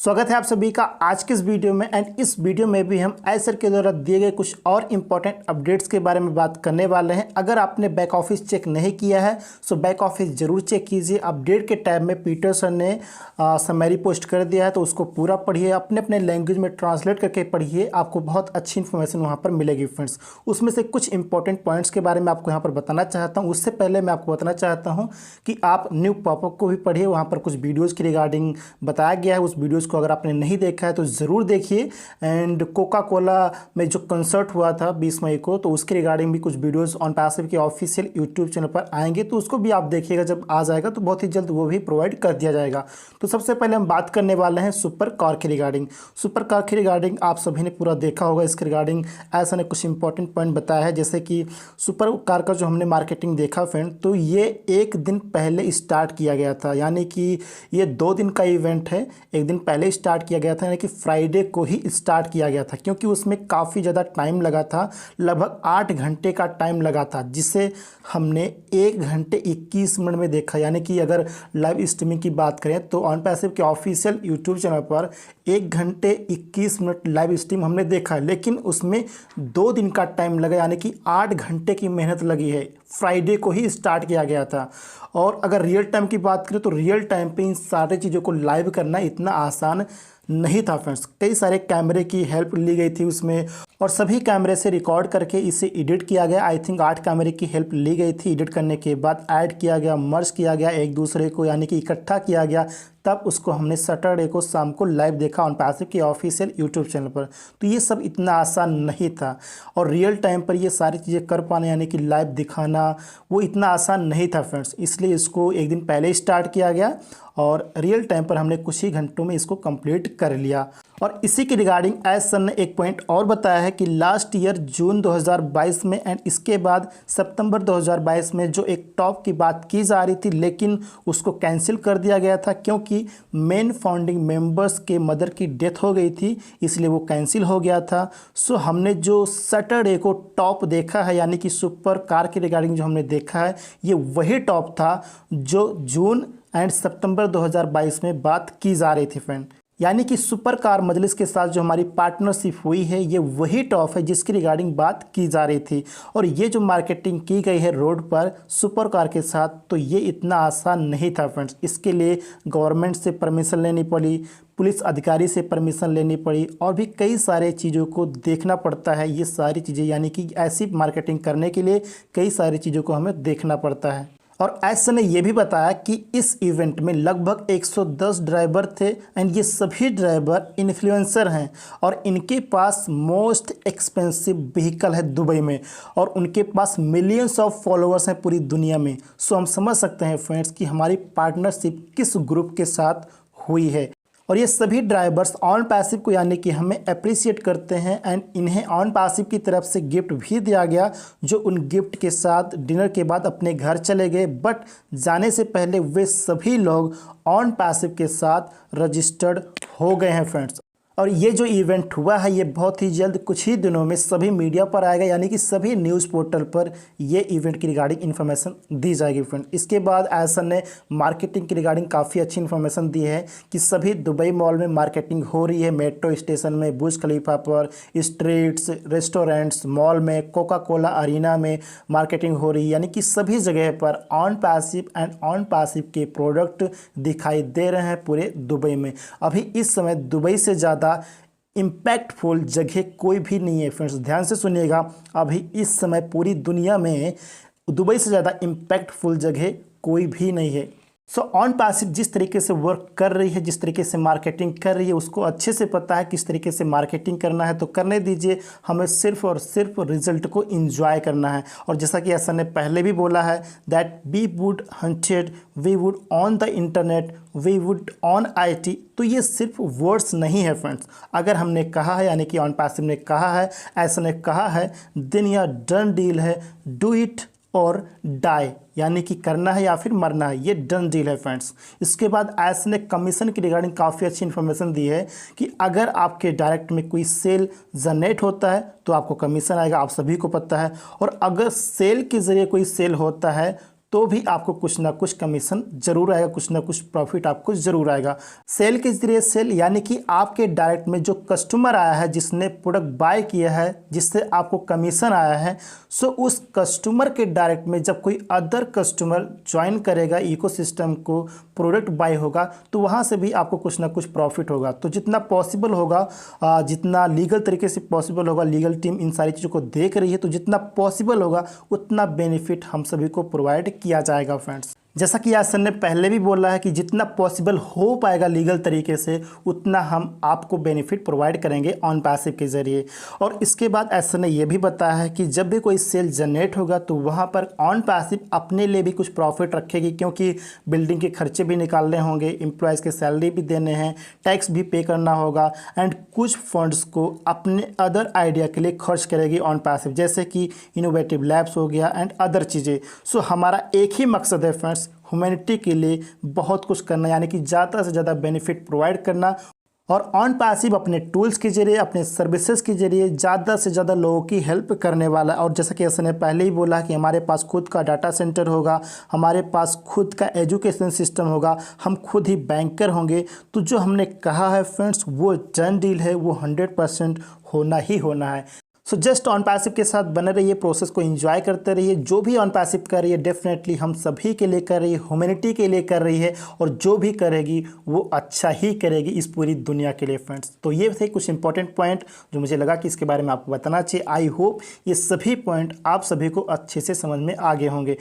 स्वागत है आप सभी का आज के इस वीडियो में। एंड इस वीडियो में भी हम एसर के द्वारा दिए गए कुछ और इम्पॉर्टेंट अपडेट्स के बारे में बात करने वाले हैं। अगर आपने बैक ऑफिस चेक नहीं किया है सो बैक ऑफिस ज़रूर चेक कीजिए। अपडेट के टैब में पीटर सर ने समरी पोस्ट कर दिया है, तो उसको पूरा पढ़िए, अपने अपने लैंग्वेज में ट्रांसलेट करके पढ़िए, आपको बहुत अच्छी इन्फॉर्मेशन वहाँ पर मिलेगी फ्रेंड्स। उसमें से कुछ इंपॉर्टेंट पॉइंट्स के बारे में आपको यहाँ पर बताना चाहता हूँ। उससे पहले मैं आपको बताना चाहता हूँ कि आप न्यू पॉपअप को भी पढ़िए, वहाँ पर कुछ वीडियोज़ की रिगार्डिंग बताया गया है। उस वीडियोज़ को अगर आपने नहीं देखा है तो ज़रूर देखिए। एंड कोका कोला में जो कंसर्ट हुआ था 20 मई को, तो उसके रिगार्डिंग भी कुछ वीडियोस ऑन पैसिव के ऑफिशियल यूट्यूब चैनल पर आएंगे, तो उसको भी आप देखिएगा। जब आ जाएगा तो बहुत ही जल्द वो भी प्रोवाइड कर दिया जाएगा। तो सबसे पहले हम बात करने वाले हैं सुपर कार के रिगार्डिंग। सुपर कार के रिगार्डिंग आप सभी ने पूरा देखा होगा। इसके रिगार्डिंग ऐसा ने कुछ इंपॉर्टेंट पॉइंट बताया है, जैसे कि सुपर कार का जो हमने मार्केटिंग देखा फ्रेंड, तो ये एक दिन पहले स्टार्ट किया गया था, यानी कि ये 2 दिन का इवेंट है। एक दिन पहले स्टार्ट किया गया था, यानी कि फ्राइडे को ही स्टार्ट किया गया था, क्योंकि उसमें काफ़ी ज़्यादा टाइम लगा था, लगभग 8 घंटे का टाइम लगा था, जिसे हमने 1 घंटे 21 मिनट में देखा। यानी कि अगर लाइव स्ट्रीमिंग की बात करें तो ऑन पैसिव के ऑफिशियल यूट्यूब चैनल पर 1 घंटे 21 मिनट लाइव स्ट्रीम हमने देखा, लेकिन उसमें 2 दिन का टाइम लगा, यानी कि 8 घंटे की मेहनत लगी है। फ्राइडे को ही स्टार्ट किया गया था। और अगर रियल टाइम की बात करें तो रियल टाइम पे इन सारी चीज़ों को लाइव करना इतना आसान नहीं था फ्रेंड्स। कई सारे कैमरे की हेल्प ली गई थी उसमें, और सभी कैमरे से रिकॉर्ड करके इसे एडिट किया गया। आई थिंक 8 कैमरे की हेल्प ली गई थी। एडिट करने के बाद ऐड किया गया, मर्ज किया गया एक दूसरे को, यानी कि इकट्ठा किया गया। तब उसको हमने सैटरडे को शाम को लाइव देखा ऑन पैसिव के ऑफिशियल यूट्यूब चैनल पर। तो ये सब इतना आसान नहीं था, और रियल टाइम पर ये सारी चीज़ें कर पाना, यानी कि लाइव दिखाना, वो इतना आसान नहीं था फ्रेंड्स। इसलिए इसको एक दिन पहले स्टार्ट किया गया और रियल टाइम पर हमने कुछ ही घंटों में इसको कंप्लीट कर लिया। और इसी के रिगार्डिंग एस सर ने एक पॉइंट और बताया है कि लास्ट ईयर जून 2022 में एंड इसके बाद सितंबर 2022 में जो एक टॉप की बात की जा रही थी, लेकिन उसको कैंसिल कर दिया गया था, क्योंकि मेन फाउंडिंग मेंबर्स के मदर की डेथ हो गई थी, इसलिए वो कैंसिल हो गया था। सो हमने जो सैटरडे को टॉप देखा है, यानी कि सुपर कार के रिगार्डिंग जो हमने देखा है, ये वही टॉप था जो जून एंड सितंबर 2022 में बात की जा रही थी फ्रेंड। यानी कि सुपर कार मजलिस के साथ जो हमारी पार्टनरशिप हुई है, ये वही टॉप है जिसकी रिगार्डिंग बात की जा रही थी। और ये जो मार्केटिंग की गई है रोड पर सुपर कार के साथ, तो ये इतना आसान नहीं था फ्रेंड्स। इसके लिए गवर्नमेंट से परमिशन लेनी पड़ी, पुलिस अधिकारी से परमिशन लेनी पड़ी, और भी कई सारे चीज़ों को देखना पड़ता है। ये सारी चीज़ें, यानी कि ऐसी मार्केटिंग करने के लिए कई सारी चीज़ों को हमें देखना पड़ता है। और ऐसा ने यह भी बताया कि इस इवेंट में लगभग 110 ड्राइवर थे, एंड ये सभी ड्राइवर इन्फ्लुएंसर हैं, और इनके पास मोस्ट एक्सपेंसिव व्हीकल है दुबई में, और उनके पास मिलियंस ऑफ फॉलोअर्स हैं पूरी दुनिया में। सो हम समझ सकते हैं फ्रेंड्स कि हमारी पार्टनरशिप किस ग्रुप के साथ हुई है। और ये सभी ड्राइवर्स ऑन पैसिव को, यानी कि हमें अप्रिशिएट करते हैं, एंड इन्हें ऑन पैसिव की तरफ से गिफ्ट भी दिया गया, जो उन गिफ्ट के साथ डिनर के बाद अपने घर चले गए। बट जाने से पहले वे सभी लोग ऑन पैसिव के साथ रजिस्टर्ड हो गए हैं फ्रेंड्स। और ये जो इवेंट हुआ है, ये बहुत ही जल्द कुछ ही दिनों में सभी मीडिया पर आएगा, यानी कि सभी न्यूज़ पोर्टल पर ये इवेंट की रिगार्डिंग इन्फॉर्मेशन दी जाएगी फ्रेंड। इसके बाद एसन ने मार्केटिंग की रिगार्डिंग काफ़ी अच्छी इन्फॉर्मेशन दी है कि सभी दुबई मॉल में मार्केटिंग हो रही है, मेट्रो स्टेशन में, बुर्ज खलीफा पर, स्ट्रीट्स, रेस्टोरेंट्स, मॉल में, कोका कोला अरीना में मार्केटिंग हो रही है, यानी कि सभी जगह पर on passive and on passive के प्रोडक्ट दिखाई दे रहे हैं पूरे दुबई में। अभी इस समय दुबई से ज़्यादा इम्पैक्टफुल जगह कोई भी नहीं है फ्रेंड्स। ध्यान से सुनिएगा, अभी इस समय पूरी दुनिया में दुबई से ज़्यादा इम्पैक्टफुल जगह कोई भी नहीं है। सो ऑन पैसिव जिस तरीके से वर्क कर रही है, जिस तरीके से मार्केटिंग कर रही है, उसको अच्छे से पता है किस तरीके से मार्केटिंग करना है, तो करने दीजिए। हमें सिर्फ और सिर्फ रिजल्ट को एंजॉय करना है। और जैसा कि ऐसा ने पहले भी बोला है that we would hunted, we would on the internet, we would on IT। तो ये सिर्फ वर्ड्स नहीं है फ्रेंड्स। अगर हमने कहा है, यानी कि ऑन पैसिव ने कहा है, ऐसा ने कहा है, दिन या डन डील है, डू इट और डाई, यानी कि करना है या फिर मरना है, ये डन डील है फ्रेंड्स। इसके बाद ऐसे ने कमीशन की रिगार्डिंग काफ़ी अच्छी इन्फॉर्मेशन दी है कि अगर आपके डायरेक्ट में कोई सेल जनरेट होता है तो आपको कमीशन आएगा, आप सभी को पता है। और अगर सेल के ज़रिए कोई सेल होता है तो भी आपको कुछ ना कुछ कमीशन जरूर आएगा, कुछ ना कुछ प्रॉफिट आपको जरूर आएगा। सेल के जरिए सेल यानी कि आपके डायरेक्ट में जो कस्टमर आया है, जिसने प्रोडक्ट बाय किया है, जिससे आपको कमीशन आया है, सो उस कस्टमर के डायरेक्ट में जब कोई अदर कस्टमर ज्वाइन करेगा इकोसिस्टम को, प्रोडक्ट बाय होगा, तो वहाँ से भी आपको कुछ ना कुछ प्रॉफिट होगा। तो जितना पॉसिबल होगा, जितना लीगल तरीके से पॉसिबल होगा, लीगल टीम इन सारी चीज़ों को देख रही है, तो जितना पॉसिबल होगा उतना बेनिफिट हम सभी को प्रोवाइड किया जाएगा फ्रेंड्स। जैसा कि आज सर ने पहले भी बोला है कि जितना पॉसिबल हो पाएगा लीगल तरीके से उतना हम आपको बेनिफिट प्रोवाइड करेंगे ऑन पैसिव के ज़रिए। और इसके बाद ऐसा ने यह भी बताया है कि जब भी कोई सेल जनरेट होगा तो वहाँ पर ऑन पैसिव अपने लिए भी कुछ प्रॉफिट रखेगी, क्योंकि बिल्डिंग के खर्चे भी निकालने होंगे, एम्प्लॉयज़ के सैलरी भी देने हैं, टैक्स भी पे करना होगा, एंड कुछ फंड्स को अपने अदर आइडिया के लिए खर्च करेगी ऑन पैसिव, जैसे कि इनोवेटिव लैब्स हो गया एंड अदर चीज़ें। सो हमारा एक ही मकसद है फ्रेंड्स, ह्यूमैनिटी के लिए बहुत कुछ करना, यानी कि ज़्यादा से ज़्यादा बेनिफिट प्रोवाइड करना, और ऑन पैसिव अपने टूल्स के जरिए, अपने सर्विसेज के जरिए ज़्यादा से ज़्यादा लोगों की हेल्प करने वाला है। और जैसा कि ऐसा ने पहले ही बोला कि हमारे पास खुद का डाटा सेंटर होगा, हमारे पास खुद का एजुकेशन सिस्टम होगा, हम खुद ही बैंकर होंगे। तो जो हमने कहा है फ्रेंड्स, वो डन डील है, वो 100% होना ही होना है। सो जस्ट ऑन पैसिव के साथ बने रहिए, प्रोसेस को एंजॉय करते रहिए। जो भी ऑन पैसिव कर रही है डेफिनेटली हम सभी के लिए कर रही है, ह्यूमैनिटी के लिए कर रही है, और जो भी करेगी वो अच्छा ही करेगी इस पूरी दुनिया के लिए फ्रेंड्स। तो ये थे कुछ इंपॉर्टेंट पॉइंट जो मुझे लगा कि इसके बारे में आपको बताना चाहिए। आई होप ये सभी पॉइंट आप सभी को अच्छे से समझ में आ गए होंगे।